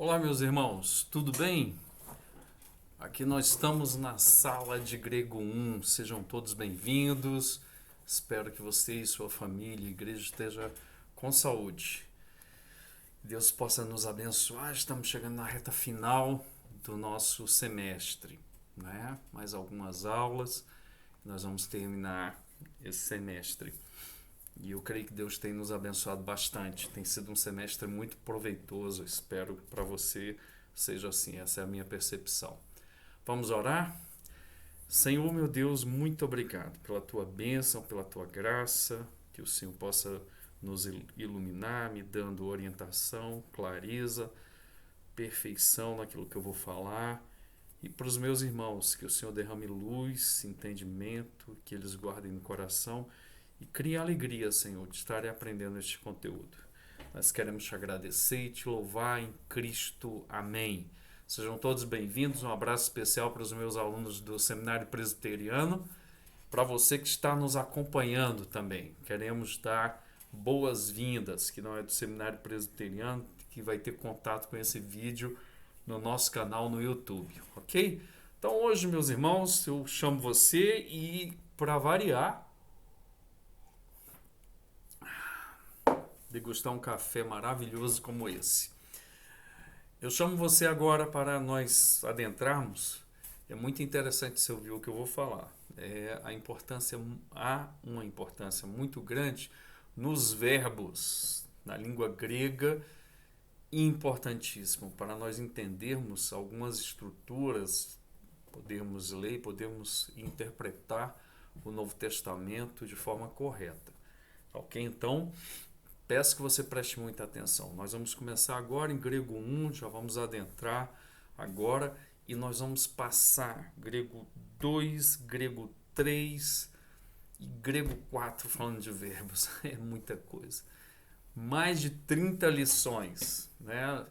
Olá, meus irmãos, tudo bem? Aqui nós estamos na sala de Grego 1. Sejam todos bem-vindos. Espero que você e sua família e igreja estejam com saúde. Deus possa nos abençoar. Estamos chegando na reta final do nosso semestre, né? Mais algumas aulas. Nós vamos terminar esse semestre. E eu creio que Deus tem nos abençoado bastante. Tem sido um semestre muito proveitoso. Espero que para você seja assim. Essa é a minha percepção. Vamos orar? Senhor, meu Deus, muito obrigado pela tua bênção, pela tua graça. Que o Senhor possa nos iluminar, me dando orientação, clareza, perfeição naquilo que eu vou falar. E para os meus irmãos, que o Senhor derrame luz, entendimento, que eles guardem no coração e crie alegria, Senhor, de estarem aprendendo este conteúdo. Nós queremos te agradecer e te louvar em Cristo. Amém. Sejam todos bem-vindos. Um abraço especial para os meus alunos do Seminário Presbiteriano. Para você que está nos acompanhando também, queremos dar boas-vindas, que não é do Seminário Presbiteriano, que vai ter contato com esse vídeo no nosso canal no YouTube, ok? Então hoje, meus irmãos, eu chamo você e, para variar, degustar um café maravilhoso como esse. Eu chamo você agora para nós adentrarmos. É muito interessante você ouvir o que eu vou falar. Há uma importância muito grande nos verbos, na língua grega, importantíssimo para nós entendermos algumas estruturas, podermos ler, podermos interpretar o Novo Testamento de forma correta. Ok? Então, peço que você preste muita atenção. Nós vamos começar agora em grego 1, já vamos adentrar agora e nós vamos passar grego 2, grego 3 e grego 4 falando de verbos. É muita coisa. Mais de 30 lições, né?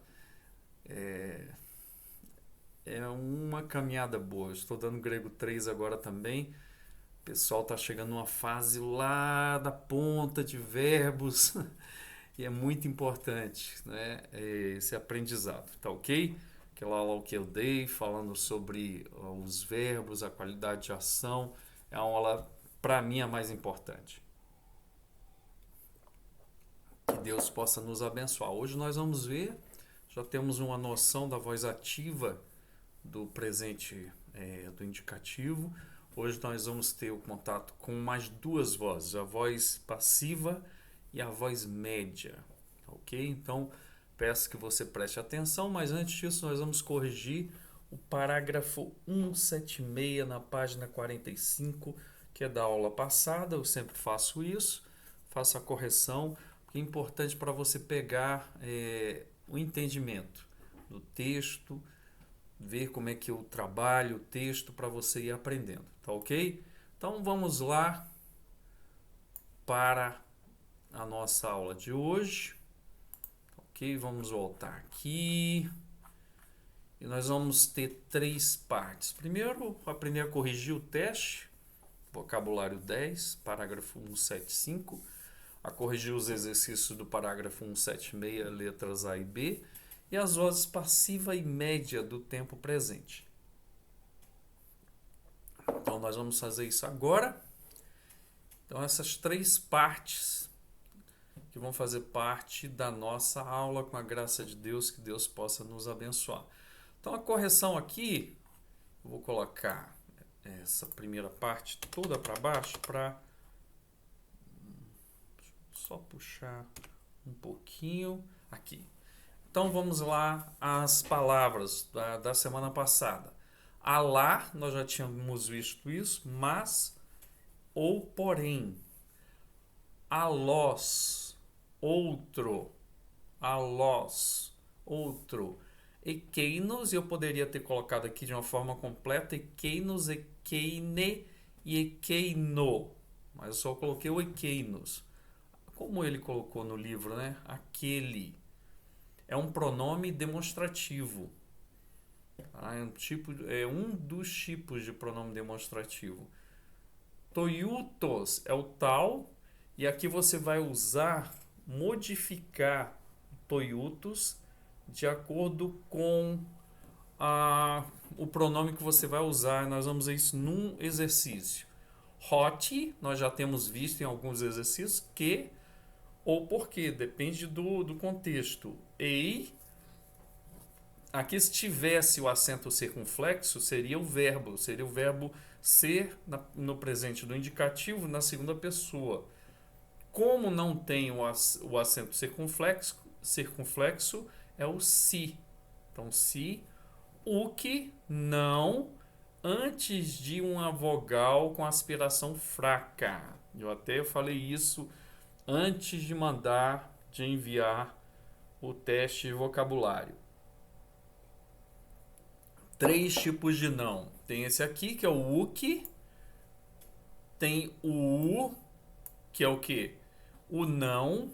É uma caminhada boa. Estou dando grego 3 agora também. O pessoal está chegando numa fase lá da ponta de verbos e é muito importante, né, esse aprendizado, tá ok? Aquela aula que eu dei falando sobre os verbos, a qualidade de ação, é a aula, para mim, a mais importante. Que Deus possa nos abençoar. Hoje nós vamos ver, já temos uma noção da voz ativa do presente do indicativo. Hoje nós vamos ter o contato com mais duas vozes, a voz passiva e a voz média, ok? Então, peço que você preste atenção, mas antes disso nós vamos corrigir o parágrafo 176 na página 45, que é da aula passada. Eu sempre faço isso, faço a correção, porque é importante para você pegar o entendimento do texto, ver como é que eu trabalho o texto para você ir aprendendo, tá ok? Então vamos lá para a nossa aula de hoje, ok? Vamos voltar aqui e nós vamos ter três partes. Primeiro, aprender a corrigir o teste, vocabulário 10, parágrafo 175, a corrigir os exercícios do parágrafo 176, letras A e B, e as vozes passiva e média do tempo presente. Então, nós vamos fazer isso agora. Então, essas três partes que vão fazer parte da nossa aula, com a graça de Deus, que Deus possa nos abençoar. Então, a correção aqui, eu vou colocar essa primeira parte toda para baixo, para só puxar um pouquinho aqui. Então vamos lá às palavras da semana passada. Alá, nós já tínhamos visto isso, mas ou porém. Alós, outro. Alós, outro. Equeinos, eu poderia ter colocado aqui de uma forma completa equeinos, equeine e equeino. Mas eu só coloquei o equeinos. Como ele colocou no livro, né? Aquele. É um pronome demonstrativo. É um dos tipos de pronome demonstrativo. Toiutos é o tal, e aqui você vai usar, modificar toiutos de acordo com o pronome que você vai usar. Nós vamos ver isso num exercício. Hot, nós já temos visto em alguns exercícios que ou porque, depende do contexto. E aqui, se tivesse o acento circunflexo, seria o verbo ser no presente do indicativo na segunda pessoa. Como não tem o acento circunflexo é o se. Então, se, o que, não, antes de uma vogal com aspiração fraca. Eu até falei isso antes de enviar o teste de vocabulário. 3 tipos de não. Tem esse aqui, que é o que. Tem o u, que é o quê? O não,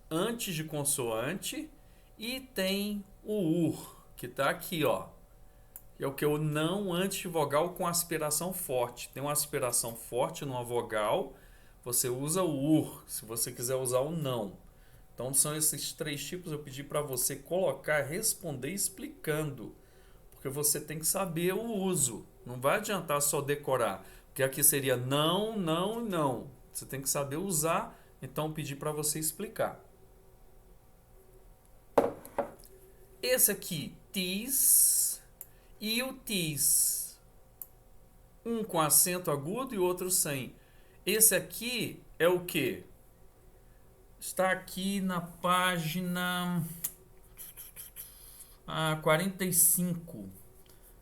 antes de consoante. E tem o ur, que está aqui, ó. Que é o que? O não antes de vogal com aspiração forte. Tem uma aspiração forte numa vogal, você usa o ur, se você quiser usar o não. Então são esses 3 tipos. Eu pedi para você colocar, responder explicando, porque você tem que saber o uso. Não vai adiantar só decorar, porque aqui seria não, não, não. Você tem que saber usar, então eu pedi para você explicar. Esse aqui, tis, e o tis, um com acento agudo e o outro sem. Esse aqui é o que? Está aqui na página 45,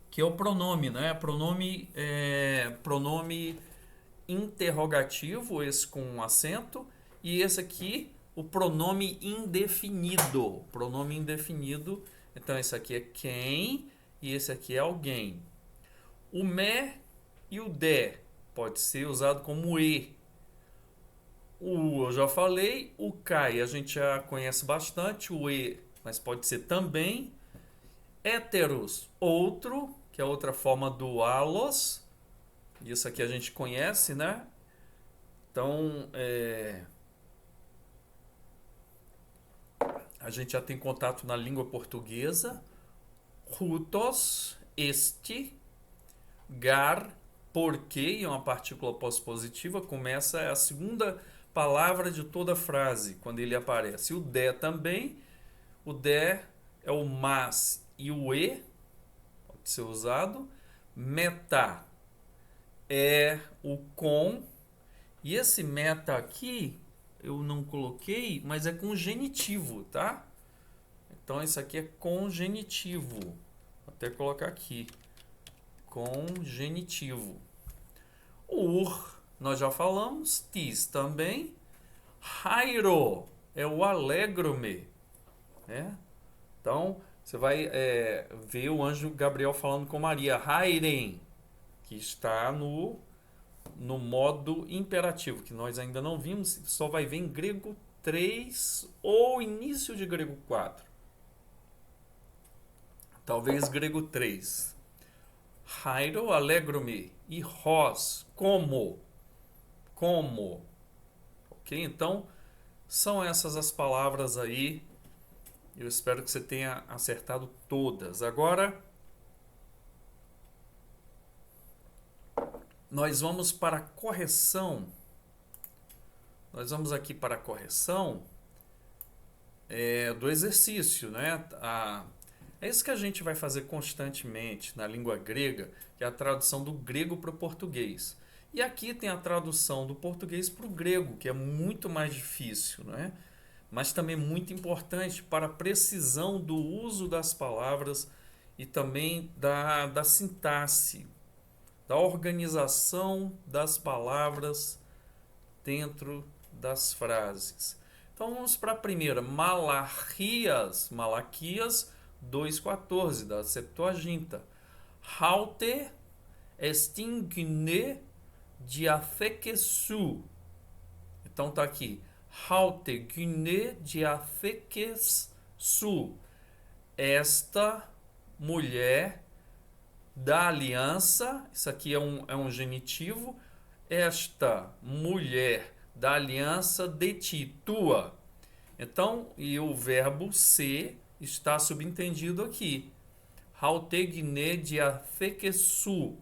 que é o pronome, né? Pronome interrogativo, esse com acento, e esse aqui, o pronome indefinido. Pronome indefinido, então esse aqui é quem e esse aqui é alguém. O me e o de pode ser usado como e. O eu já falei, o cai a gente já conhece bastante, o e, mas pode ser também. Héteros, outro, que é outra forma do alos. Isso aqui a gente conhece, né? Então, a gente já tem contato na língua portuguesa. Rutos, este, gar, porque, é uma partícula pós-positiva, começa a segunda palavra de toda frase, quando ele aparece. O de também, o de é o mas e o e, pode ser usado. Meta é o com, e esse meta aqui eu não coloquei, mas é com genitivo, tá? Então isso aqui é congenitivo. Vou até colocar aqui. Congenitivo. O ur, nós já falamos. Tis também. Hairo é o alegro-me. Então, você vai ver o anjo Gabriel falando com Maria. Hairen, que está no modo imperativo, que nós ainda não vimos. Só vai ver em grego 3 ou início de grego 4. Talvez grego 3. Hairo, alegro-me. E ros, como. Como. Ok? Então, são essas as palavras aí. Eu espero que você tenha acertado todas. Agora, nós vamos para a correção. Nós vamos aqui para a correção do exercício, né? É isso que a gente vai fazer constantemente na língua grega, que é a tradução do grego para o português. E aqui tem a tradução do português para o grego, que é muito mais difícil, né? Mas também muito importante para a precisão do uso das palavras e também da sintaxe, da organização das palavras dentro das frases. Então vamos para a primeira, Malaquias 2,14 da Septuaginta. Haute estingne diathekesu. Então tá aqui. Haute gyne diathekesu. Esta mulher da aliança, isso aqui é um genitivo. Esta mulher da aliança de ti, tua. Então, e o verbo ser está subentendido aqui. Hautegne diathekesu.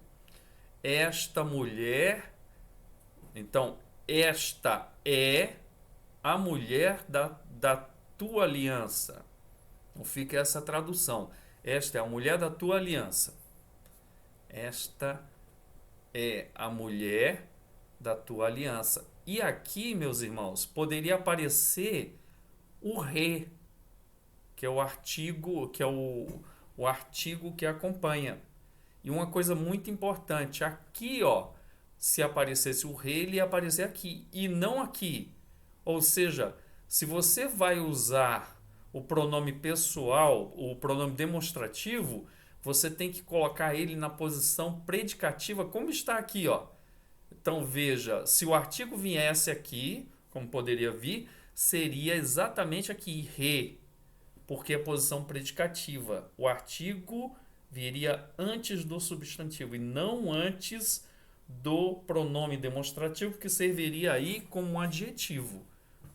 Esta mulher, então, esta é a mulher da tua aliança. Então fica essa tradução. Esta é a mulher da tua aliança. Esta é a mulher da tua aliança. E aqui, meus irmãos, poderia aparecer o re, que é o artigo, que é o artigo que acompanha. E uma coisa muito importante, aqui, ó, se aparecesse o re, ele ia aparecer aqui e não aqui. Ou seja, se você vai usar o pronome pessoal, o pronome demonstrativo, você tem que colocar ele na posição predicativa, como está aqui, ó. Então veja, se o artigo viesse aqui, como poderia vir, seria exatamente aqui, re, porque é posição predicativa. O artigo viria antes do substantivo e não antes do pronome demonstrativo, que serviria aí como um adjetivo.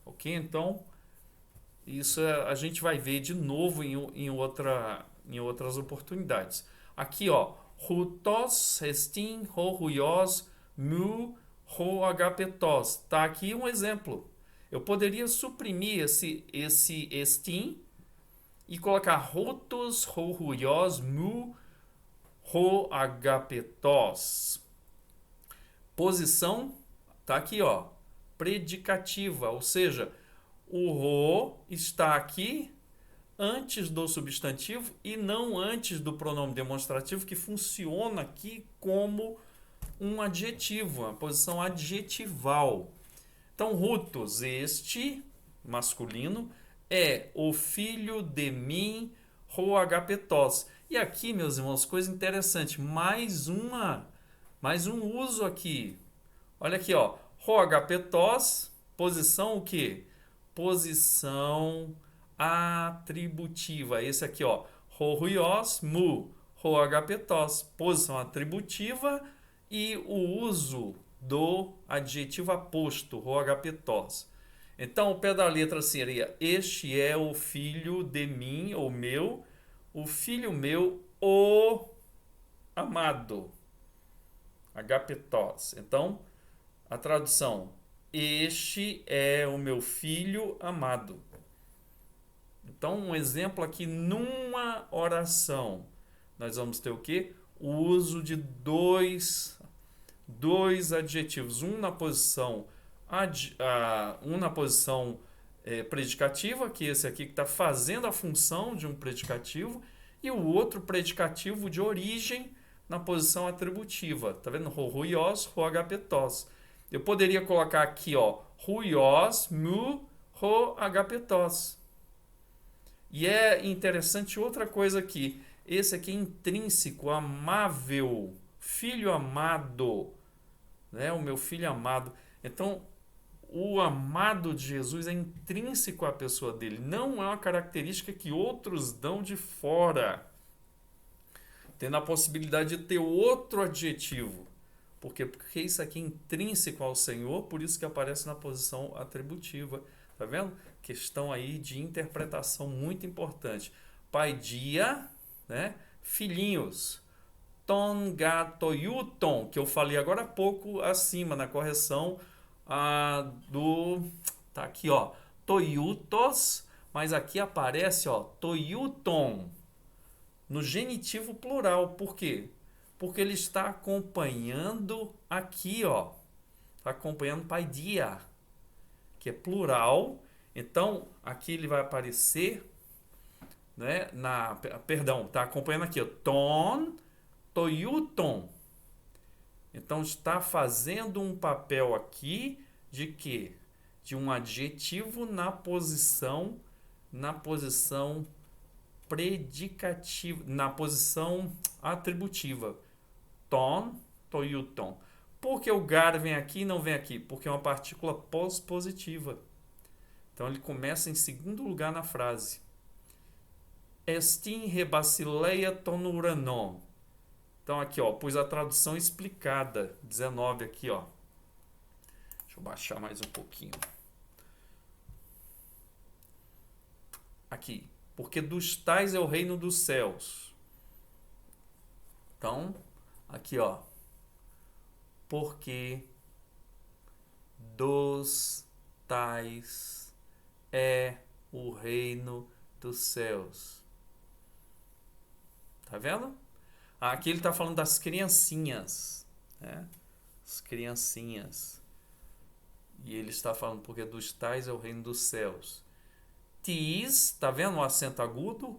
Ok? Então, isso a gente vai ver de novo em outras oportunidades. Aqui, ó, hutos, restin, ho, huios, mu, ho, agapetos. Tá aqui um exemplo. Eu poderia suprimir esse estin e colocar rotos, ho, huios, mu, ho, agapetos. Posição, tá aqui, ó, predicativa, ou seja, o ro está aqui antes do substantivo e não antes do pronome demonstrativo, que funciona aqui como um adjetivo, uma posição adjetival. Então, hutos, este masculino, é o filho de mim, ho agapetos. E aqui, meus irmãos, coisa interessante, mais um uso aqui. Olha aqui, ó, ho agapetos, posição o quê? Posição atributiva. Esse aqui, ó, ho huios, mu, ho agapetos, posição atributiva e o uso do adjetivo aposto, ho agapetos. Então, o pé da letra seria: este é o filho de mim, ou meu, o filho meu, o amado. Agapetos. Então, a tradução: este é o meu filho amado. Então, um exemplo aqui numa oração. Nós vamos ter o quê? O uso de dois adjetivos. Um na posição predicativa, que esse aqui que está fazendo a função de um predicativo, e o outro predicativo de origem na posição atributiva. Tá vendo? Ho huios, ho agapetos. Eu poderia colocar aqui, ó, huios, mu, ho agapetos. E é interessante outra coisa aqui. Esse aqui é intrínseco, amável, filho amado, né? O meu filho amado. Então, o amado de Jesus é intrínseco à pessoa dele. Não é uma característica que outros dão de fora. Tendo a possibilidade de ter outro adjetivo. Por quê? Porque isso aqui é intrínseco ao Senhor, por isso que aparece na posição atributiva. Tá vendo? Questão aí de interpretação muito importante. Paidia, né? Filhinhos. Ton, gato, yuton, que eu falei agora há pouco acima, na correção tá aqui, ó, toiutos, mas aqui aparece, ó, toiuton, no genitivo plural. Por quê? Porque ele está acompanhando aqui, ó, está acompanhando paidia, que é plural. Então, aqui ele vai aparecer, né, perdão, está acompanhando aqui, ó, ton, toiuton. Então, está fazendo um papel aqui de quê? De um adjetivo na posição predicativa, na posição atributiva. Ton, toiuton. Por que o gar vem aqui e não vem aqui? Porque é uma partícula pós-positiva. Então, ele começa em segundo lugar na frase. Estin rebasileia ton uranon. Então, aqui, ó, pus a tradução explicada, 19 aqui, ó. Deixa eu baixar mais um pouquinho. Aqui, porque dos tais é o reino dos céus. Então, aqui ó, porque dos tais é o reino dos céus. Tá vendo? Aqui ele está falando das criancinhas, né? As criancinhas. E ele está falando porque dos tais é o reino dos céus. Tis, tá vendo o acento agudo?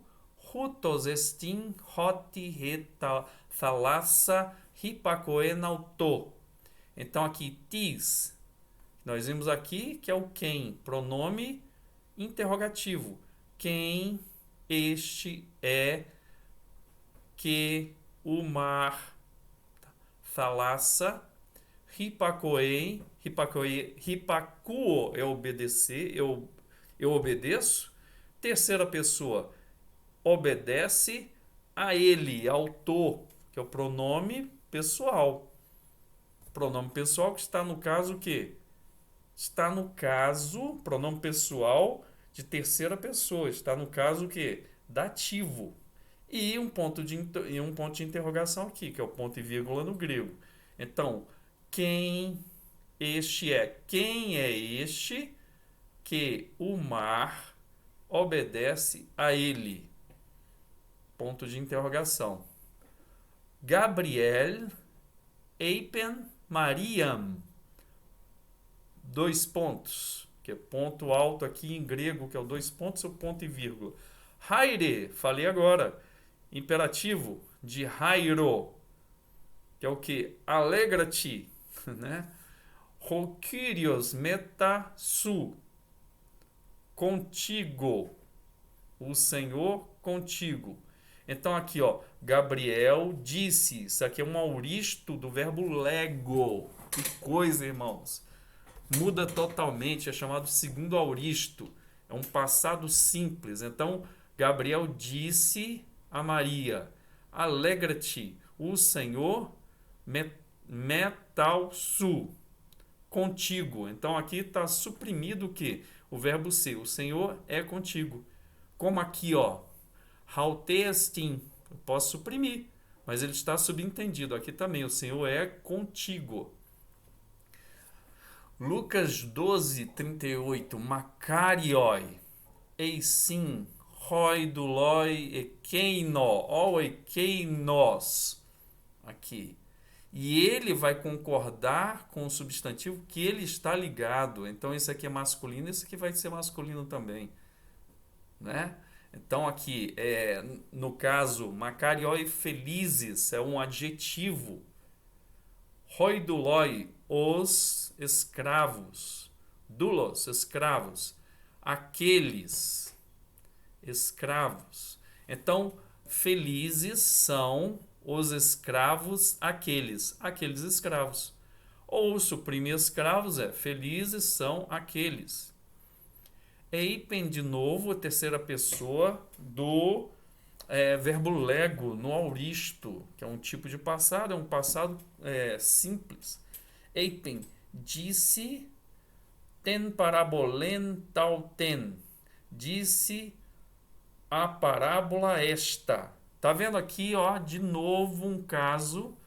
Hutos estin hoti reta thalassa hipakoenauto. Então aqui tis, nós vimos aqui que é o quem, pronome interrogativo. Quem este é que o mar thalassa hipakoei, hipakuo é obedecer, eu obedeço. Terceira pessoa, obedece a ele, autor, que é o pronome pessoal. Pronome pessoal que está no caso o quê? Está no caso, pronome pessoal de terceira pessoa. Está no caso o quê? Dativo. E um ponto de interrogação aqui, que é o ponto e vírgula no grego. Então, quem este é? Quem é este que o mar obedece a ele? Ponto de interrogação. Gabriel Eipen Mariam. Dois pontos, que é ponto alto aqui em grego, que é o dois pontos, o ponto e vírgula. Haire, falei agora, imperativo de hairo, que é o que? Alegra-te, né? Rokirios meta su, contigo, o Senhor contigo. Então aqui, ó, Gabriel disse, isso aqui é um auristo do verbo lego. Que coisa, irmãos. Muda totalmente, é chamado segundo auristo. É um passado simples. Então, Gabriel disse a Maria, alegra-te, o Senhor metal su, contigo. Então aqui está suprimido o que? O verbo ser. O Senhor é contigo. Como aqui, ó, hautestin, eu posso suprimir, mas ele está subentendido. Aqui também, o Senhor é contigo. Lucas 12, 38, Macarioi, eisim, roi do loi, ekeino, ó ekeinos, aqui. E ele vai concordar com o substantivo que ele está ligado. Então, esse aqui é masculino, esse aqui vai ser masculino também, né? Então, aqui, no caso, Macarioi felizes é um adjetivo. Roi do loi, os escravos. Dulos, escravos. Aqueles escravos. Então, felizes são os escravos, aqueles escravos. Ou suprimir escravos felizes são aqueles. Eipen, de novo, a terceira pessoa do verbo lego no auristo, que é um tipo de passado, é um passado simples. Eipen, disse ten parabolen tal ten, disse a parábola esta. Tá vendo aqui, ó, de novo um caso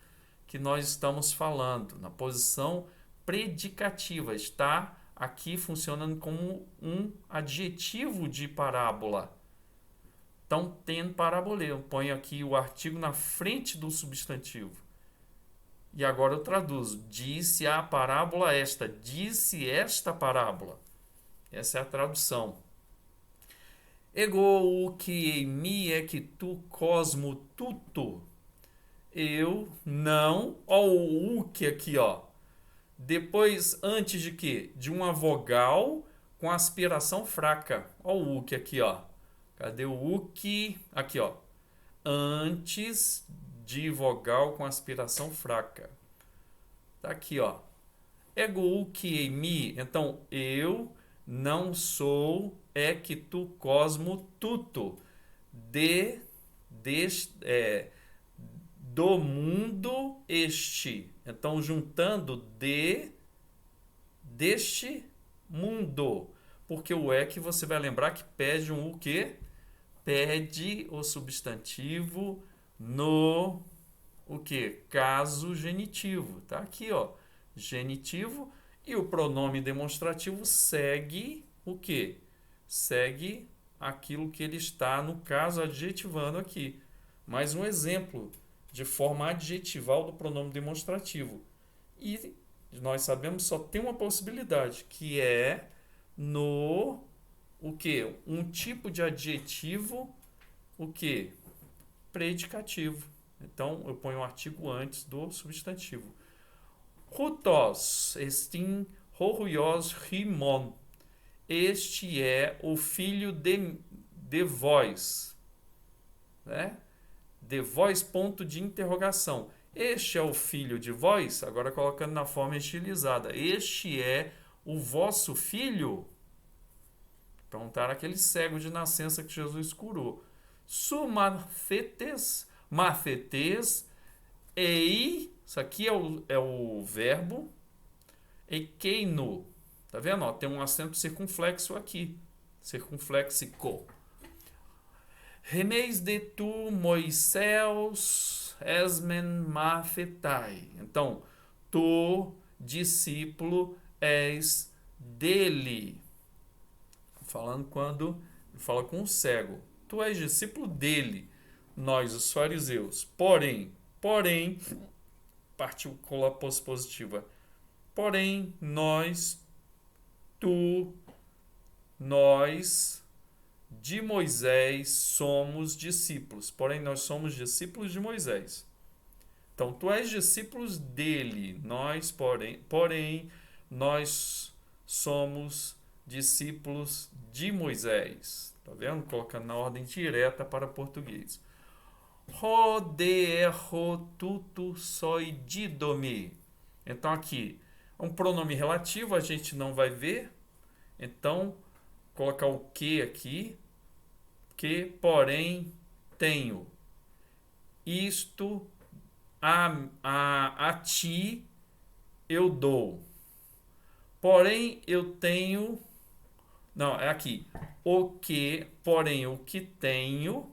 que nós estamos falando na posição predicativa. Está aqui funcionando como um adjetivo de parábola. Então, ten parabole. Eu ponho aqui o artigo na frente do substantivo. E agora eu traduzo. Disse a parábola esta. Disse esta parábola. Essa é a tradução. Ego o que mi é que tu cosmo tuto. Eu não. Ó, o que aqui, ó. Depois, antes de quê? De uma vogal com aspiração fraca. Ó, o que aqui, ó. Cadê o que? Aqui, ó. Antes de vogal com aspiração fraca. Tá aqui, ó. Ego o que mi. Então, eu não sou que tu cosmo tuto. Do mundo este. Então, juntando deste mundo. Porque o que você vai lembrar que pede um o quê? pede o substantivo no o que? Caso genitivo. Tá aqui, ó. Genitivo, e o pronome demonstrativo segue o que? Segue aquilo que ele está, no caso, adjetivando aqui. Mais um exemplo de forma adjetival do pronome demonstrativo. E nós sabemos só tem uma possibilidade, que é no o que? Um tipo de adjetivo, o que? Predicativo. Então eu ponho um artigo antes do substantivo. Rutos estin horruios rimon. Este é o filho de vós, né? De vós, ponto de interrogação. Este é o filho de vós, agora colocando na forma estilizada. Este é o vosso filho? Perguntaram aquele cego de nascença que Jesus curou. Su mafetes, ei, isso aqui é o verbo, ekeino. Tá vendo? Ó, tem um acento circunflexo aqui, circunflexico. Remeis de tu, Moisés, esmen mafetai. Então, tu, discípulo, és dele. Falando quando fala com o cego. Tu és discípulo dele, nós, os fariseus. Porém, partícula positiva. Porém, nós, de Moisés somos discípulos. Porém, nós somos discípulos de Moisés. Então, tu és discípulos dele. Porém, nós somos discípulos de Moisés. Tá vendo? Colocando na ordem direta para português. Rodeerro tutu soididomi. Então, aqui, um pronome relativo, a gente não vai ver. Então, colocar o que aqui. Que, porém, tenho. Isto a ti eu dou. Porém, eu tenho. Não, é aqui. O que, porém, o que tenho.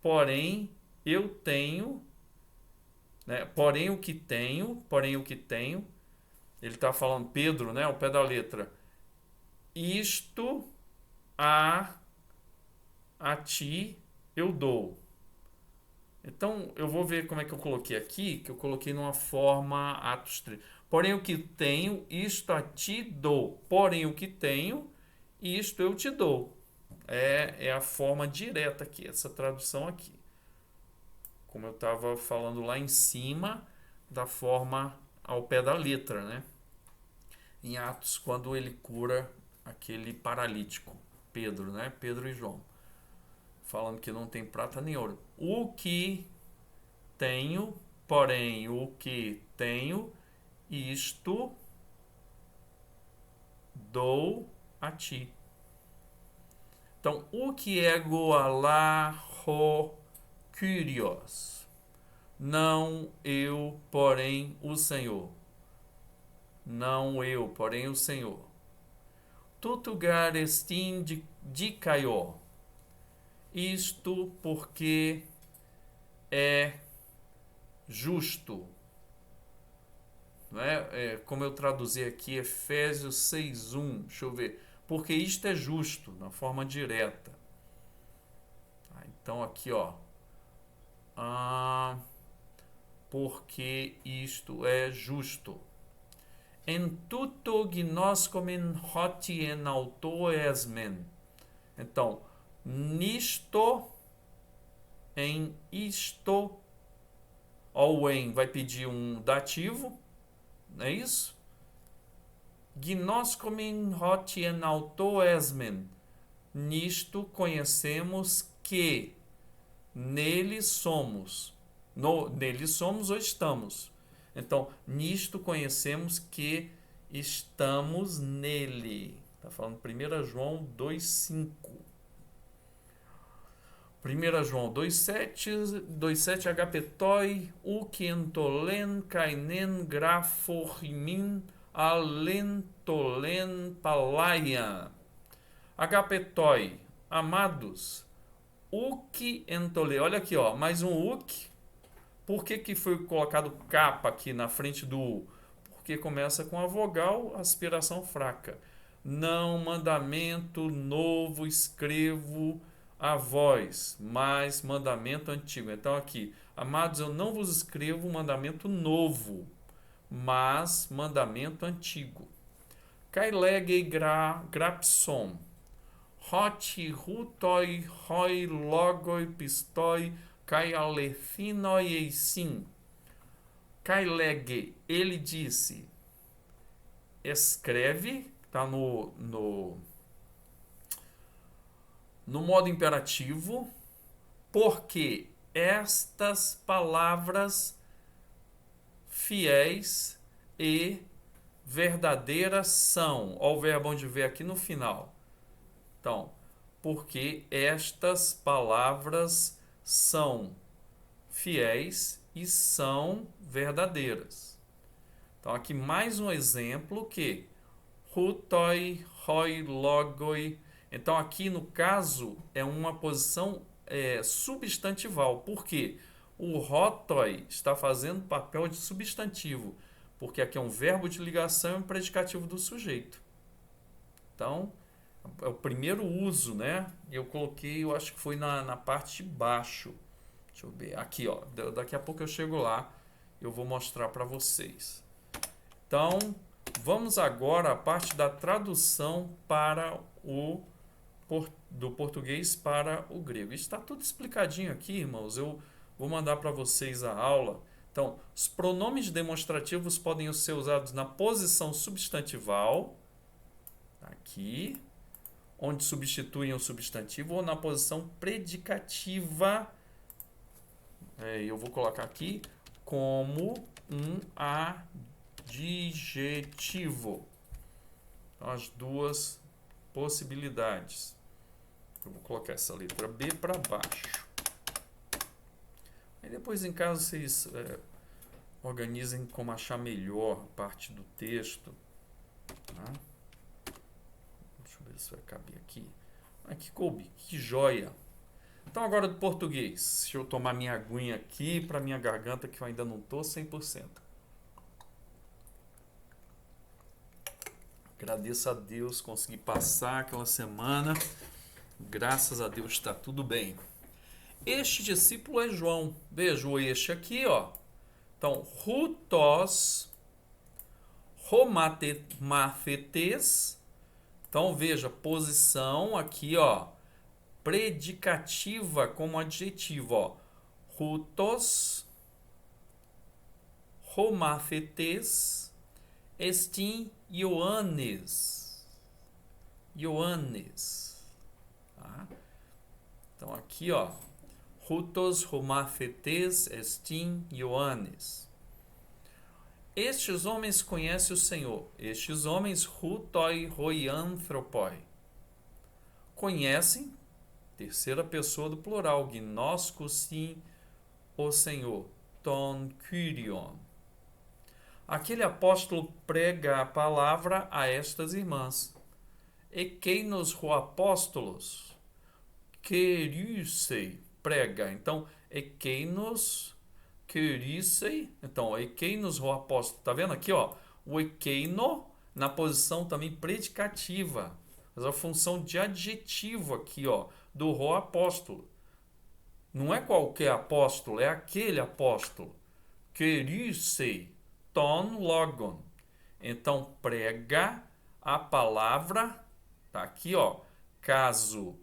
Porém, eu tenho. Né? Porém, o que tenho. Ele está falando, Pedro, né? Ao pé da letra. Isto a ti eu dou. Então, eu vou ver como é que eu coloquei aqui, que eu coloquei numa forma atos. Porém, o que tenho, isto a ti dou. Porém, o que tenho, isto eu te dou. É a forma direta aqui, essa tradução aqui. Como eu estava falando lá em cima, da forma ao pé da letra, né? Em Atos, quando ele cura aquele paralítico, Pedro, né? Pedro e João. Falando que não tem prata nem ouro. O que tenho, porém, o que tenho, isto dou a ti. Então, o que ego alá ho kyrios. Não eu, porém, o Senhor. Não eu, porém, o Senhor. Tutugar estin de caió. Isto porque é justo. Não é? Como eu traduzi aqui, Efésios 6:1. Deixa eu ver. Porque isto é justo, na forma direta. Então, aqui, ó. Porque isto é justo. En tuto gnoscomen hoti en auto esmen. Então, nisto, em isto, ou em vai pedir um dativo, não é isso? Gnoscomen hoti en auto esmen. Nisto conhecemos que nele somos. Nele somos ou estamos. Então, nisto conhecemos que estamos nele. Está falando 1 João 2,5. 1 João 2,7 agapetoi ukientolen kainen graforrimin alentolen palaia. Agapetoi, amados, Uk entole. Olha aqui, ó, mais um uk. Por que foi colocado capa aqui na frente do U? Porque começa com a vogal, aspiração fraca. Não mandamento novo escrevo a vós, mas mandamento antigo. Então aqui, amados, eu não vos escrevo mandamento novo, mas mandamento antigo. Kailege grapson. Hot rutoi hoi logoi pistoi kai alethinoi eisin. Kailege, ele disse, escreve, está no modo imperativo, porque estas palavras fiéis e verdadeiras são. Olha o verbo onde vê aqui no final. Então, porque estas palavras são fiéis e são verdadeiras. Então, aqui mais um exemplo que hutoi, hoi, logoi. Então, aqui no caso é uma posição substantival. Por quê? O hotoi está fazendo papel de substantivo, porque aqui é um verbo de ligação e um predicativo do sujeito. Então, é o primeiro uso, né? Eu coloquei, eu acho que foi na parte de baixo. Deixa eu ver. Aqui, ó. Daqui a pouco eu chego lá. Eu vou mostrar para vocês. Então, vamos agora à parte da tradução para do português para o grego. Está tudo explicadinho aqui, irmãos. Eu vou mandar para vocês a aula. Então, os pronomes demonstrativos podem ser usados na posição substantival, aqui, onde substituem o substantivo, ou na posição predicativa, eu vou colocar aqui, como um adjetivo. Então, as duas possibilidades. Eu vou colocar essa letra B para baixo. Aí depois em casa vocês organizem como achar melhor a parte do texto. Tá? Deixa eu ver se vai caber aqui. Que coube, que joia. Então agora do português. Deixa eu tomar minha aguinha aqui para minha garganta que eu ainda não estou 100%. Agradeço a Deus, consegui passar aquela semana. Graças a Deus está tudo bem. Este discípulo é João. Veja o este aqui, ó. Então, rutos, romathetes. Então, veja, posição aqui, ó. Predicativa como adjetivo, ó. Rutos, romathetes, estin Ioannes. Tá? Então aqui, ó, rutos romathetes estin Ioannes. Estes homens conhecem o Senhor. Estes homens, rutoi roianthropoi. Conhecem, terceira pessoa do plural, gnosco sim, o Senhor, ton kyrion. Aquele apóstolo prega a palavra a estas irmãs. E quem nos apóstolos querissei prega. Então, e quem nos querissei. Então, e quem nos apóstolo. Tá vendo aqui, ó? O ekeino na posição também predicativa. Mas a função de adjetivo aqui, ó, do apóstolo. Não é qualquer apóstolo, é aquele apóstolo. Querissei. Ton logon. Então, prega a palavra, tá aqui, ó, caso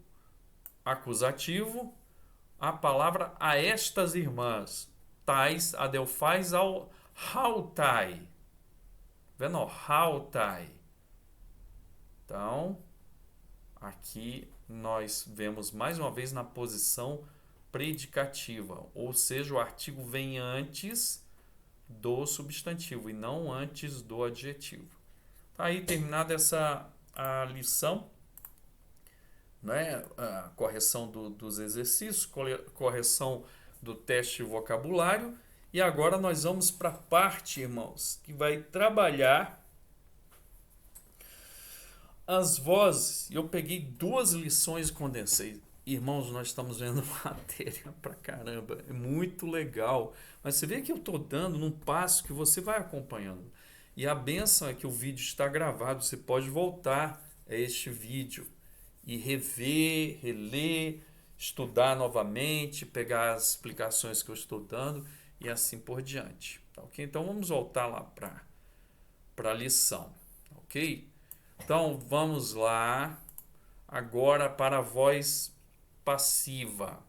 acusativo, a palavra a estas irmãs, tais adelphais ao hautai. Vendo, ó, hautai. Então, aqui nós vemos mais uma vez na posição predicativa, ou seja, o artigo vem antes do substantivo e não antes do adjetivo. Aí, terminada a lição, né? A correção dos exercícios, correção do teste de vocabulário. E agora nós vamos para a parte, irmãos, que vai trabalhar as vozes. Eu peguei 2 lições e condensei. Irmãos, nós estamos vendo matéria pra caramba, é muito legal. Mas você vê que eu estou dando num passo que você vai acompanhando. E a bênção é que o vídeo está gravado, você pode voltar a este vídeo e rever, reler, estudar novamente, pegar as explicações que eu estou dando e assim por diante. Tá, ok? Então vamos voltar lá para a lição, ok? Então vamos lá agora para a voz passiva,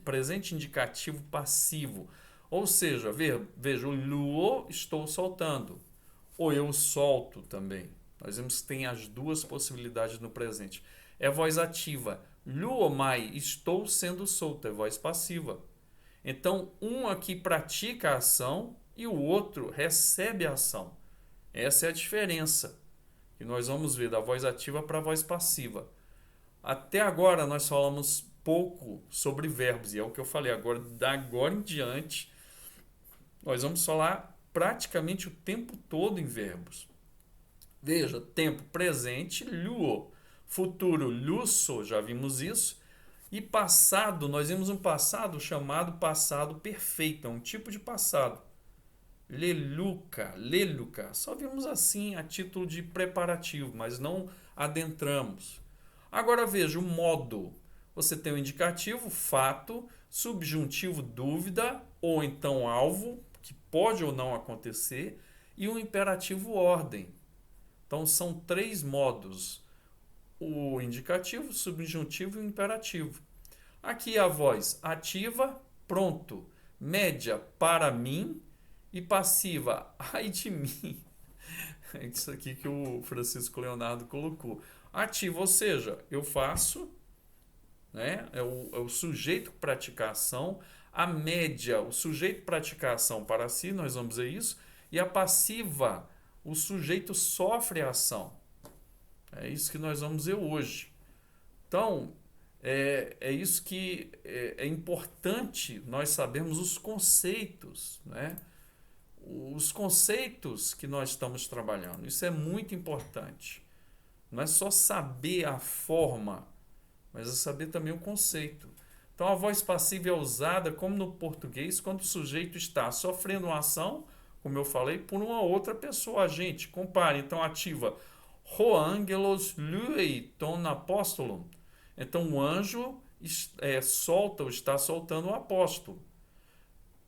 presente indicativo passivo. Ou seja, veja, o luo estou soltando, ou eu solto também. Nós vemos que tem as duas possibilidades no presente. É voz ativa. Luo mai, estou sendo solto, é voz passiva. Então, um aqui pratica a ação e o outro recebe a ação. Essa é a diferença que nós vamos ver da voz ativa para a voz passiva. Até agora nós falamos pouco sobre verbos, e é o que eu falei. Agora, da agora em diante, nós vamos falar praticamente o tempo todo em verbos. Veja, tempo presente, luo. Futuro, luso, já vimos isso. E passado, nós vimos um passado chamado passado perfeito, é um tipo de passado. Leluca, leluca. Só vimos assim a título de preparativo, mas não adentramos. Agora veja o modo. Você tem o indicativo, fato, subjuntivo, dúvida, ou então alvo, que pode ou não acontecer, e o imperativo, ordem. Então são três modos: o indicativo, subjuntivo e o imperativo. Aqui a voz ativa, pronto. Média, para mim. E passiva, ai de mim. É isso aqui que o Francisco Leonardo colocou. Ativa, ou seja, eu faço, né? É o sujeito que pratica a ação. A média, o sujeito pratica a ação para si, nós vamos ver isso. E a passiva, o sujeito sofre a ação. É isso que nós vamos ver hoje. Então, é isso que é importante nós sabermos os conceitos, né? Os conceitos que nós estamos trabalhando. Isso é muito importante. Não é só saber a forma, mas é saber também o conceito. Então, a voz passiva é usada, como no português, quando o sujeito está sofrendo uma ação, como eu falei, por uma outra pessoa, agente. Compare, então, ativa. Ho angelos lui ton apostolum. Então, o anjo solta ou está soltando o apóstolo.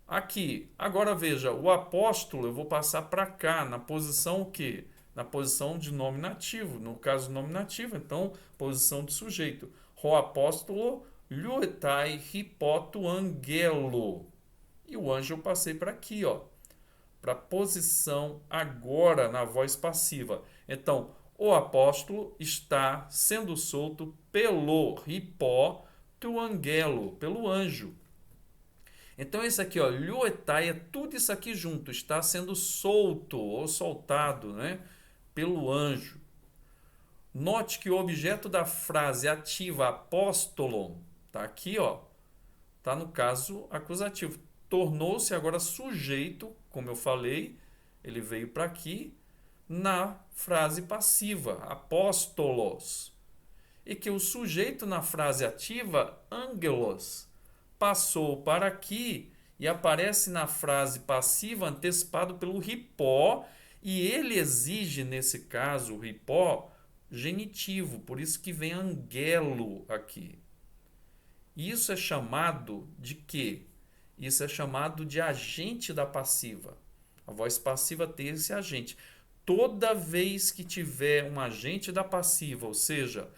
Aqui, agora veja, o apóstolo eu vou passar para cá, na posição o quê? Na posição de nominativo, no caso nominativo, então, posição de sujeito. O apóstolo luetai hipoto angelo. E o anjo eu passei para aqui, ó, para posição agora na voz passiva. Então, o apóstolo está sendo solto pelo hipó tu angelo, pelo anjo. Então, esse aqui, ó, luetai, é tudo isso aqui junto, está sendo solto ou soltado, né, pelo anjo. Note que o objeto da frase ativa apóstolo está aqui, ó, está no caso acusativo. Tornou-se agora sujeito, como eu falei, ele veio para aqui, na frase passiva, apóstolos. E que o sujeito na frase ativa, angelos, passou para aqui e aparece na frase passiva antecipado pelo hipó, e ele exige, nesse caso, o hipó, genitivo, por isso que vem angelo aqui. Isso é chamado de quê? Isso é chamado de agente da passiva. A voz passiva tem esse agente. Toda vez que tiver um agente da passiva, ou seja,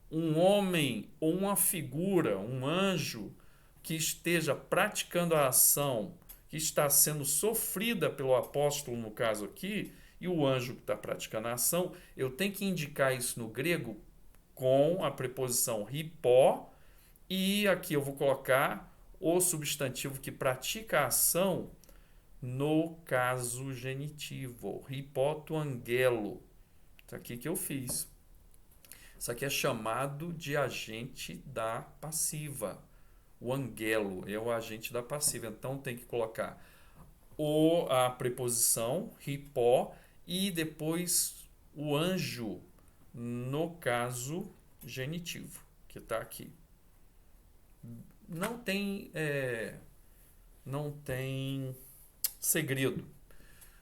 um homem ou uma figura, um anjo, que esteja praticando a ação que está sendo sofrida pelo apóstolo, no caso aqui, e o anjo que está praticando a ação, eu tenho que indicar isso no grego com a preposição hipó, e aqui eu vou colocar o substantivo que pratica a ação no caso genitivo, hipó tu angelo. Isso aqui que eu fiz. Isso aqui é chamado de agente da passiva. O angelo é o agente da passiva. Então tem que colocar a preposição, hipó, e depois o anjo, no caso genitivo, que está aqui. Não tem segredo.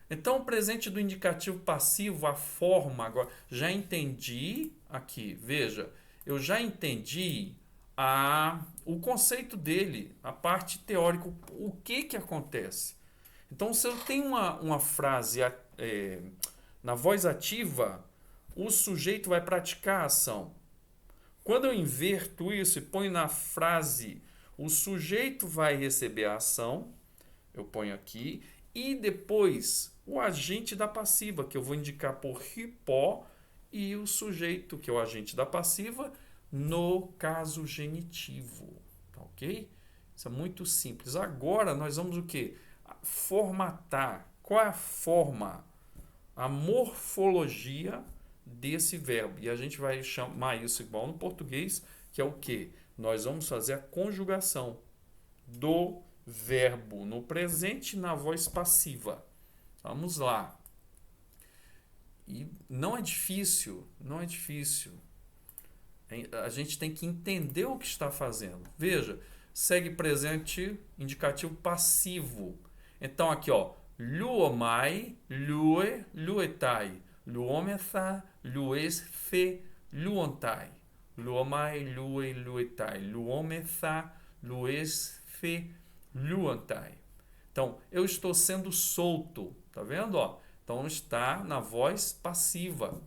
Então, o presente do indicativo passivo, a forma agora, já entendi aqui, veja, eu já entendi o conceito dele, a parte teórica, o que acontece. Então, se eu tenho uma frase na voz ativa, o sujeito vai praticar a ação. Quando eu inverto isso e ponho na frase, o sujeito vai receber a ação, eu ponho aqui, e depois o agente da passiva, que eu vou indicar por hipó, e o sujeito, que é o agente da passiva, no caso genitivo. Tá ok? Isso é muito simples. Agora nós vamos o quê? Formatar. Qual é a forma? A morfologia desse verbo. E a gente vai chamar isso igual no português, que é o quê? Nós vamos fazer a conjugação do verbo no presente na voz passiva. Vamos lá. E não é difícil, não é difícil. A gente tem que entender o que está fazendo. Veja, segue presente indicativo passivo. Então aqui, ó, luomai, lue, luetai, luometha, luesfe, luontai, luomai, lue, luetai, luometha, luesfe, luontai. Então, eu estou sendo solto, tá vendo, ó? Então está na voz passiva.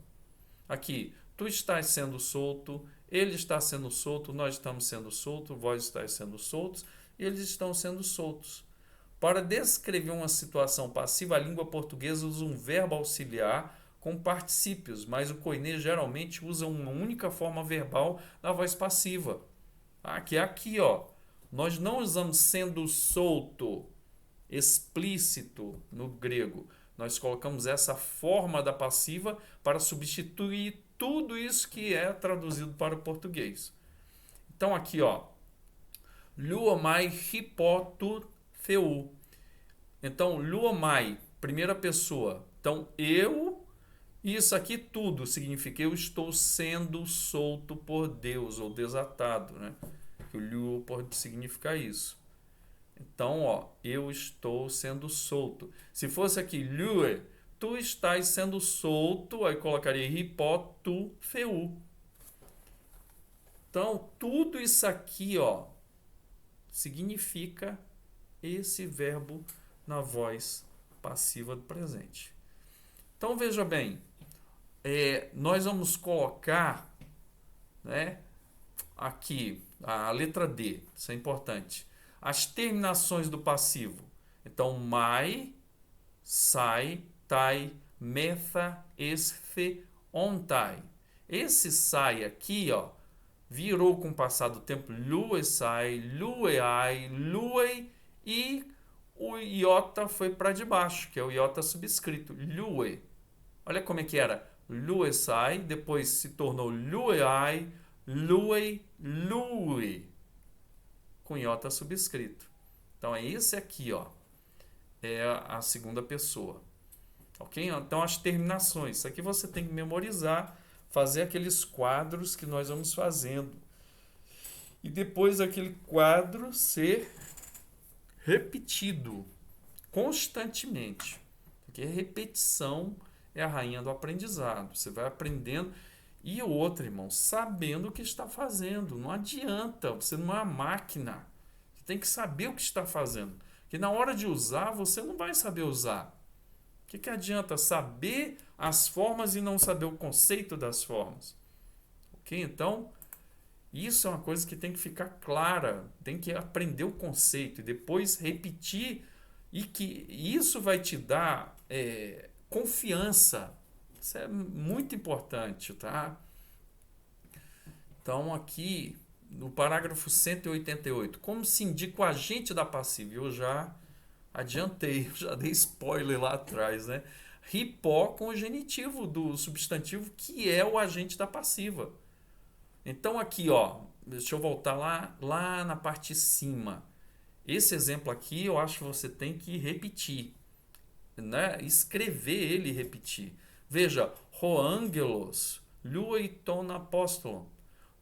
Aqui, tu estás sendo solto, ele está sendo solto, nós estamos sendo soltos, vós estáis sendo soltos, e eles estão sendo soltos. Para descrever uma situação passiva, a língua portuguesa usa um verbo auxiliar com particípios, mas o koiné geralmente usa uma única forma verbal na voz passiva. Que é aqui, ó. Nós não usamos sendo solto explícito no grego. Nós colocamos essa forma da passiva para substituir tudo isso que é traduzido para o português. Então aqui, ó, luomai hipotu theu. Então, luomai, primeira pessoa. Então, eu, isso aqui tudo significa eu estou sendo solto por Deus, ou desatado, né? O lu pode significar isso. Então, ó, eu estou sendo solto. Se fosse aqui, lue, tu estás sendo solto, aí colocaria hipó, tu, feu. Então, tudo isso aqui, ó, significa esse verbo na voz passiva do presente. Então, veja bem, nós vamos colocar, né, aqui a letra D, isso é importante. As terminações do passivo. Então, mai, sai, tai, metha, esfe, ontai. Esse sai aqui, ó, virou com o passar do tempo lue sai, lueai, luei, e o iota foi para debaixo, que é o iota subscrito, lue. Olha como é que era. Lue sai, depois se tornou lueai, luei, lue, com iota subscrito. Então é esse aqui, ó, é a segunda pessoa. Ok? Então as terminações. Isso aqui você tem que memorizar, fazer aqueles quadros que nós vamos fazendo. E depois aquele quadro ser repetido constantemente. Porque repetição é a rainha do aprendizado. Você vai aprendendo. E o outro, irmão, sabendo o que está fazendo. Não adianta, você não é uma máquina. Você tem que saber o que está fazendo. Porque na hora de usar, você não vai saber usar. O que adianta saber as formas e não saber o conceito das formas? Ok? Então, isso é uma coisa que tem que ficar clara. Tem que aprender o conceito e depois repetir. E que isso vai te dar confiança. Isso é muito importante, tá? Então, aqui, no parágrafo 188, como se indica o agente da passiva? Eu já adiantei, já dei spoiler lá atrás, né? Hipó com o genitivo do substantivo, que é o agente da passiva. Então, aqui, ó, deixa eu voltar lá na parte de cima. Esse exemplo aqui, eu acho que você tem que repetir, né? Escrever ele e repetir. Veja, ho angelos, lueiton apostolon.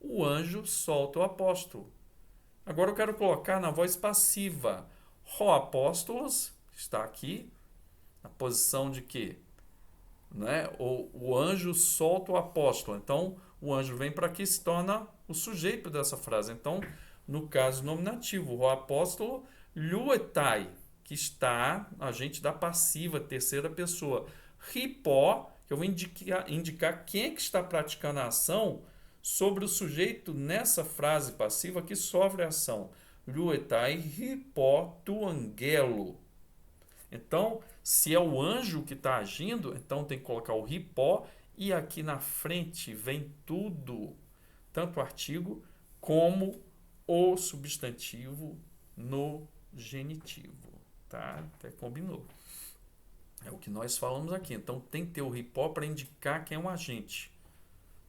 o anjo solta o apóstolo. Agora eu quero colocar na voz passiva. Ho apóstolos, está aqui, na posição de quê? Né? O anjo solta o apóstolo. Então, o anjo vem para aqui e se torna o sujeito dessa frase. Então, no caso nominativo, o apóstolo luetai, que está agente da passiva, terceira pessoa. Ripó, que eu vou indicar quem é que está praticando a ação sobre o sujeito nessa frase passiva que sofre a ação. Luetai ripó tu angelo. Então, se é o anjo que está agindo, então tem que colocar o ripó e aqui na frente vem tudo, tanto o artigo como o substantivo no genitivo, tá? Até combinou. É o que nós falamos aqui. Então tem que ter o ripó para indicar quem é um agente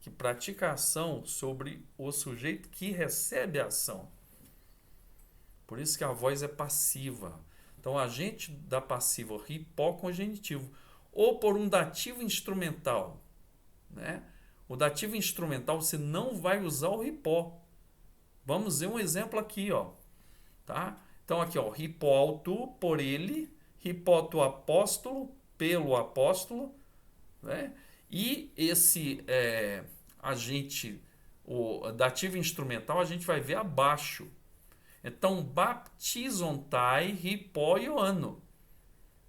que pratica a ação sobre o sujeito que recebe a ação. Por isso que a voz é passiva. Então, agente da passiva ripó com genitivo. Ou por um dativo instrumental. Né? O dativo instrumental você não vai usar o ripó. Vamos ver um exemplo aqui. Ó. Tá? Então, aqui, ó, ripó tu, por ele, ripó tu apóstolo, pelo apóstolo. Né? E esse agente, o dativo instrumental, a gente vai ver abaixo. Então, baptizontai ripó Ioanno.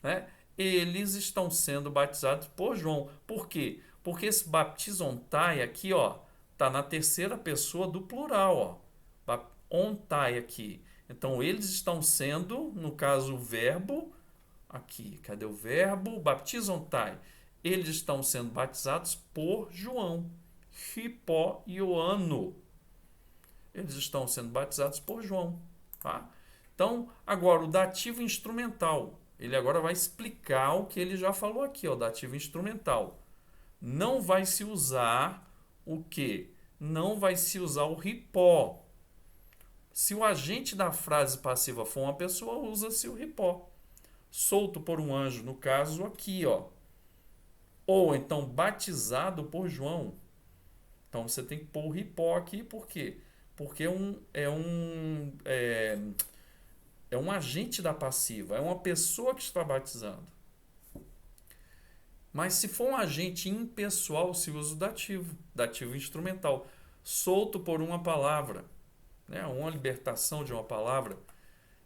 Né? Eles estão sendo batizados por João. Por quê? Porque esse baptizontai aqui, ó, tá na terceira pessoa do plural, ó. Ontai aqui. Então, eles estão sendo, no caso, o verbo aqui. Cadê o verbo? Baptizontai. Eles estão sendo batizados por João. Ripó Ioanno. Eles estão sendo batizados por João. Tá? Então, agora o dativo instrumental. Ele agora vai explicar o que ele já falou aqui, ó, dativo instrumental. Não vai se usar o quê? Não vai se usar o ripó. Se o agente da frase passiva for uma pessoa, usa-se o ripó. Solto por um anjo, no caso aqui, ó. Ou então batizado por João. Então você tem que pôr o ripó aqui, por quê? Porque é um agente da passiva, é uma pessoa que está batizando. Mas se for um agente impessoal, se usa o dativo instrumental, solto por uma palavra, né? Uma libertação de uma palavra.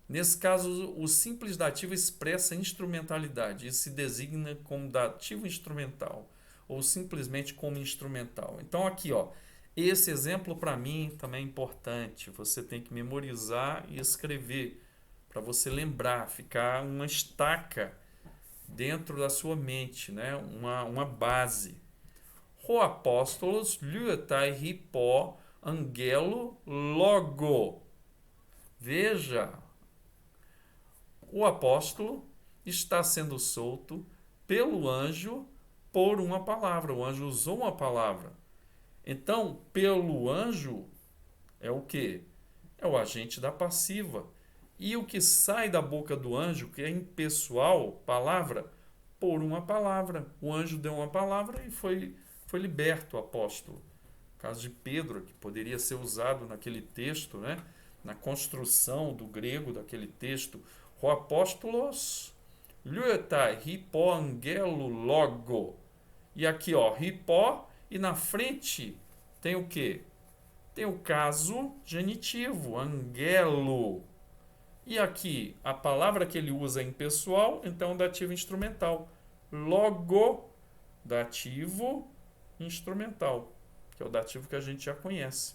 Nesse caso, o simples dativo expressa instrumentalidade e se designa como dativo instrumental ou simplesmente como instrumental. Então aqui, ó, esse exemplo para mim também é importante. Você tem que memorizar e escrever para você lembrar, ficar uma estaca dentro da sua mente, né? Uma base. O apóstolos luetai ripó angelo logo. Veja, o apóstolo está sendo solto pelo anjo por uma palavra. O anjo usou uma palavra. Então, pelo anjo é o quê? É o agente da passiva. E o que sai da boca do anjo, que é impessoal, palavra, por uma palavra. O anjo deu uma palavra e foi liberto o apóstolo. No caso de Pedro, que poderia ser usado naquele texto, né? Na construção do grego daquele texto. O apóstolos luetai ripó angelo logo. E aqui, ó, ripó, e na frente tem o quê? Tem o caso genitivo, angelo. E aqui, a palavra que ele usa é impessoal, então dativo instrumental. Logo, dativo instrumental, que é o dativo que a gente já conhece.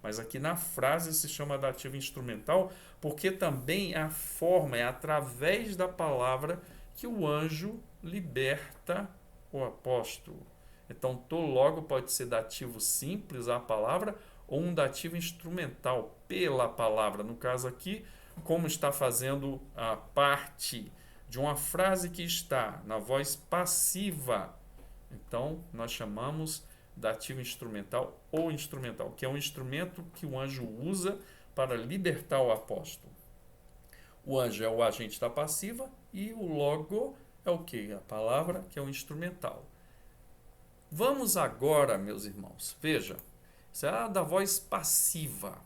Mas aqui na frase se chama dativo instrumental, porque também é a forma, é através da palavra que o anjo liberta o apóstolo. Então, to logo pode ser dativo simples, a palavra, ou um dativo instrumental, pela palavra. No caso aqui, como está fazendo a parte de uma frase que está na voz passiva, então nós chamamos dativo instrumental ou instrumental, que é um instrumento que o anjo usa para libertar o apóstolo. O anjo é o agente da passiva e o logo é o que? A palavra, que é o instrumental. Vamos agora, meus irmãos, veja, Isso é da voz passiva.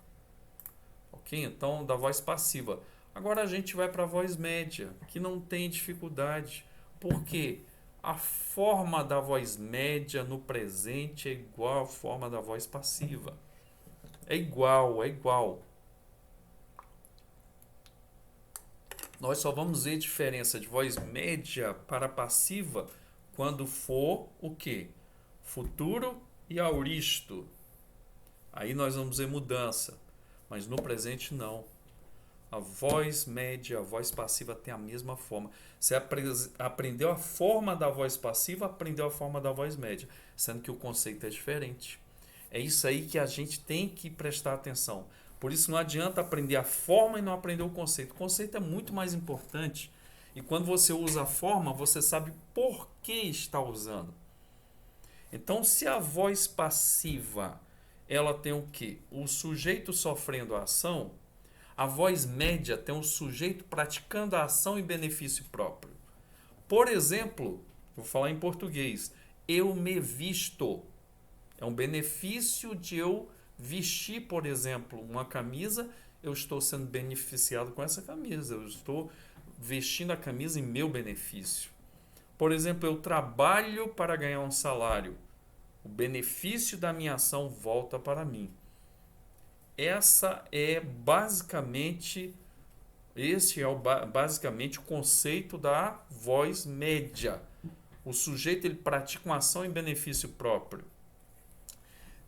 Ok? Então, da voz passiva. Agora a gente vai para a voz média, que não tem dificuldade. Por quê? A forma da voz média no presente é igual à forma da voz passiva. É igual, é igual. Nós só vamos ver diferença de voz média para passiva quando for o quê? Futuro e auristo. Aí nós vamos ver mudança. Mas no presente não. A voz média, a voz passiva tem a mesma forma. Você aprendeu a forma da voz passiva, aprendeu a forma da voz média, sendo que o conceito é diferente. É isso aí que a gente tem que prestar atenção. Por isso não adianta aprender a forma e não aprender o conceito. O conceito é muito mais importante. E quando você usa a forma, você sabe por que está usando. Então, se a voz passiva, ela tem o quê? O sujeito sofrendo a ação. A voz média tem o sujeito praticando a ação em benefício próprio. Por exemplo, vou falar em português. Eu me visto. É um benefício de eu vestir, por exemplo, uma camisa. Eu estou sendo beneficiado com essa camisa. Eu estou vestindo a camisa em meu benefício. Por exemplo, eu trabalho para ganhar um salário. O benefício da minha ação volta para mim. Esse é basicamente o conceito da voz média. O sujeito ele pratica uma ação em benefício próprio.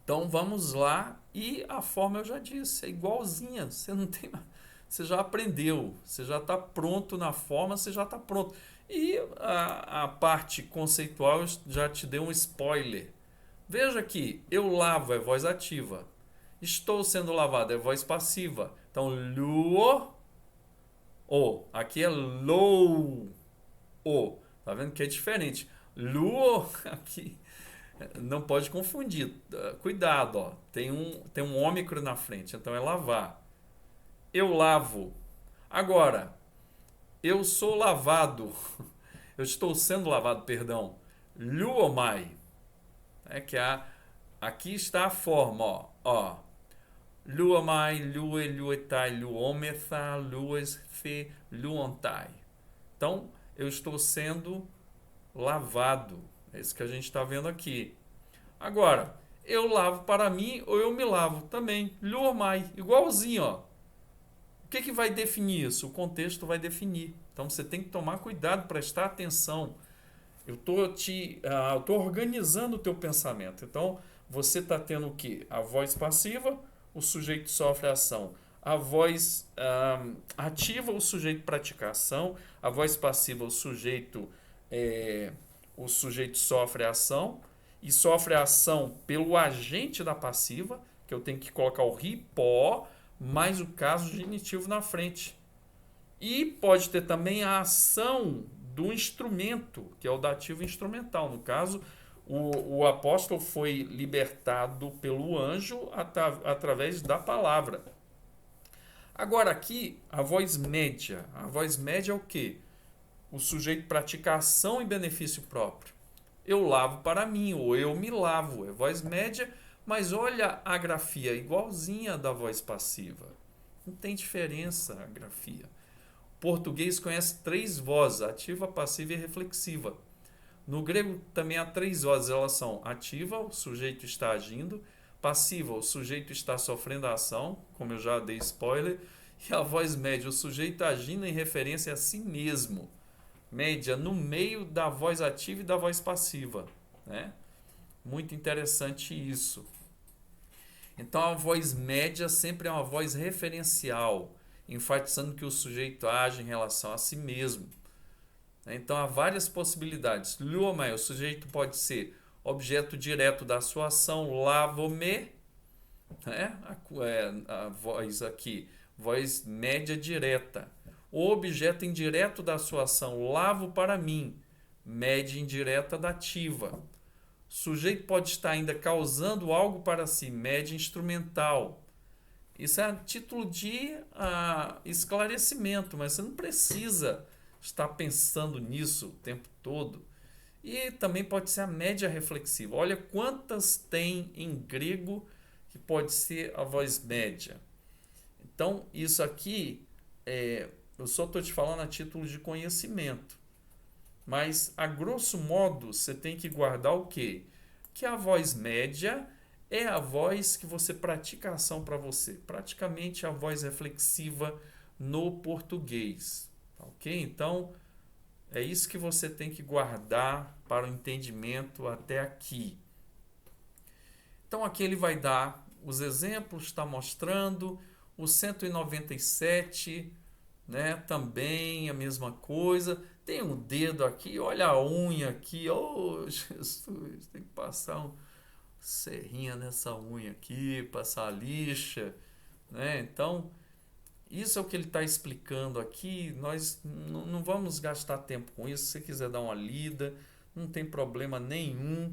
Então vamos lá, e a forma eu já disse, é igualzinha. Você já aprendeu, você já está pronto na forma, você já está pronto. E a parte conceitual eu já te dei um spoiler. Veja aqui, eu lavo é voz ativa. Estou sendo lavado é voz passiva. Então, luo, o. Aqui é lou, o. Tá vendo que é diferente? Luo, aqui, não pode confundir. Cuidado, ó. Tem um ômicron na frente, então é lavar. Eu lavo. Agora, eu sou lavado. Eu estou sendo lavado, perdão. Luomai. Aqui está a forma, ó. Luamai, lue, luetai, luometha, luesfe, luontai. Então, eu estou sendo lavado. É isso que a gente está vendo aqui. Agora, eu lavo para mim ou eu me lavo também. Luamai, igualzinho, ó. O que vai definir isso? O contexto vai definir. Então, você tem que tomar cuidado, prestar atenção. Eu estou organizando o teu pensamento. Então, você está tendo o quê? A voz passiva, o sujeito sofre a ação. A voz ativa, o sujeito pratica a ação. A voz passiva, o sujeito sofre a ação. E sofre a ação pelo agente da passiva, que eu tenho que colocar o ripó, mais o caso genitivo na frente. E pode ter também a ação do instrumento, que é o dativo instrumental. No caso, o apóstolo foi libertado pelo anjo através da palavra. Agora aqui, a voz média. A voz média é o quê? O sujeito pratica ação em benefício próprio. Eu lavo para mim, ou eu me lavo. É voz média, mas olha a grafia, igualzinha da voz passiva. Não tem diferença a grafia. O português conhece 3 vozes, ativa, passiva e reflexiva. No grego também há 3 vozes, elas são ativa, o sujeito está agindo, passiva, o sujeito está sofrendo a ação, como eu já dei spoiler, e a voz média, o sujeito agindo em referência a si mesmo. Média no meio da voz ativa e da voz passiva, né? Muito interessante isso. Então a voz média sempre é uma voz referencial, enfatizando que o sujeito age em relação a si mesmo. Então há várias possibilidades. Luomai, o sujeito pode ser objeto direto da sua ação, lavo-me, né? A voz aqui, voz média direta. O objeto indireto da sua ação, lavo para mim, média indireta dativa. O sujeito pode estar ainda causando algo para si, média instrumental. Isso é a título de esclarecimento, mas você não precisa estar pensando nisso o tempo todo. E também pode ser a média reflexiva. Olha quantas tem em grego que pode ser a voz média. Então, isso aqui, eu só estou te falando a título de conhecimento. Mas, a grosso modo, você tem que guardar o quê? Que a voz média é a voz que você pratica a ação para você. Praticamente a voz reflexiva no português. Ok? Então, é isso que você tem que guardar para o entendimento até aqui. Então, aqui ele vai dar os exemplos, está mostrando. O 197, né, também a mesma coisa. Tem um dedo aqui, olha a unha aqui. Oh, Jesus, tem que passar um serrinha nessa unha aqui, passar a lixa, né? Então, isso é o que ele está explicando aqui. Nós não vamos gastar tempo com isso. Se você quiser dar uma lida, não tem problema nenhum,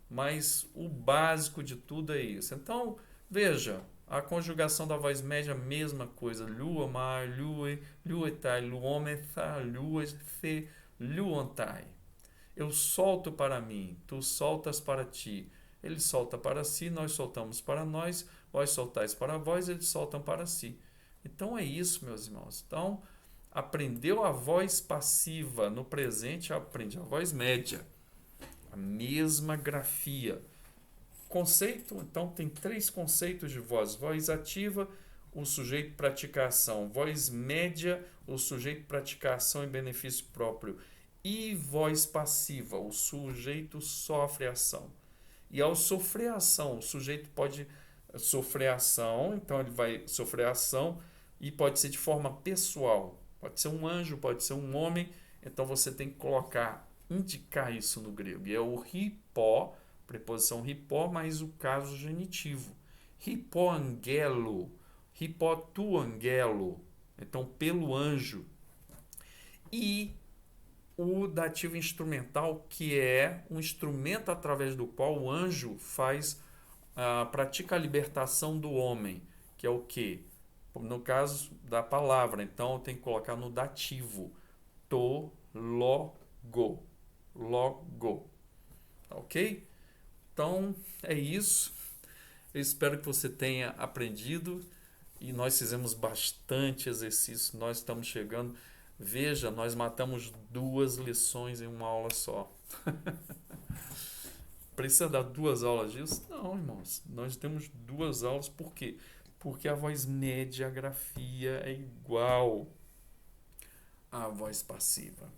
mas o básico de tudo é isso. Então, veja, a conjugação da voz média, mesma coisa. Lua, mar, lue, luetai, luometha, luefe, luontai. Eu solto para mim, tu soltas para ti. Ele solta para si, nós soltamos para nós, vós soltais para vós, eles soltam para si. Então é isso, meus irmãos. Então, aprendeu a voz passiva no presente, aprende a voz média. A mesma grafia. Conceito, então tem 3 conceitos de voz. Voz ativa, o sujeito pratica a ação. Voz média, o sujeito pratica a ação em benefício próprio. E voz passiva, o sujeito sofre a ação. E ao sofrer a ação, o sujeito pode sofrer a ação, então ele vai sofrer a ação e pode ser de forma pessoal. Pode ser um anjo, pode ser um homem, então você tem que indicar isso no grego. E é o hipó, preposição hipó, mais o caso genitivo. Hipó angelo, hipó tu angelo, então pelo anjo. E o dativo instrumental, que é um instrumento através do qual o anjo pratica a libertação do homem, que é o quê? No caso da palavra, então tem que colocar no dativo, to, logo, logo, ok? Então é isso, eu espero que você tenha aprendido e nós fizemos bastante exercício, nós estamos chegando. Veja, nós matamos 2 lições em uma aula só. Precisa dar 2 aulas disso? Não, irmãos. Nós temos 2 aulas, por quê? Porque a voz média, a grafia é igual à voz passiva.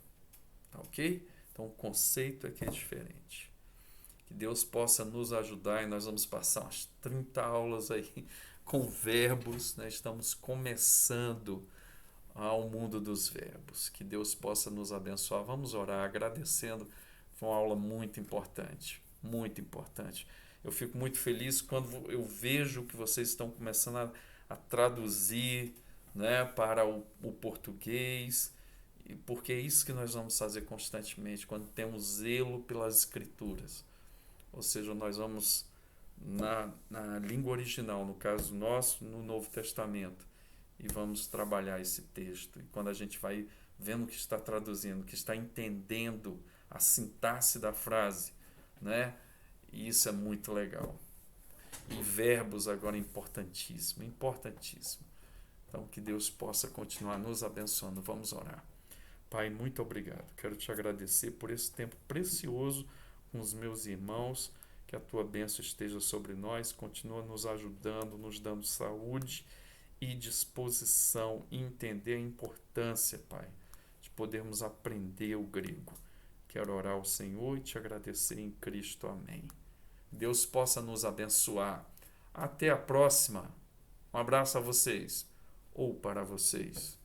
Tá ok? Então o conceito é que é diferente. Que Deus possa nos ajudar e nós vamos passar umas 30 aulas aí com verbos, né? Estamos começando ao mundo dos verbos. Que Deus possa nos abençoar. Vamos orar agradecendo. Foi uma aula muito importante, muito importante. Eu fico muito feliz quando eu vejo que vocês estão começando a traduzir, né, para o português, porque é isso que nós vamos fazer constantemente, quando temos zelo pelas escrituras. Ou seja, nós vamos na língua original, no caso nosso, no Novo Testamento, e vamos trabalhar esse texto. E quando a gente vai vendo o que está traduzindo, que está entendendo a sintaxe da frase, né? E isso é muito legal. E verbos agora importantíssimo, importantíssimo. Então que Deus possa continuar nos abençoando. Vamos orar. Pai, muito obrigado. Quero te agradecer por esse tempo precioso com os meus irmãos. Que a tua bênção esteja sobre nós, continua nos ajudando, nos dando saúde e disposição e entender a importância, Pai, de podermos aprender o grego. Quero orar ao Senhor e te agradecer em Cristo. Amém. Deus possa nos abençoar. Até a próxima. Um abraço a vocês ou para vocês.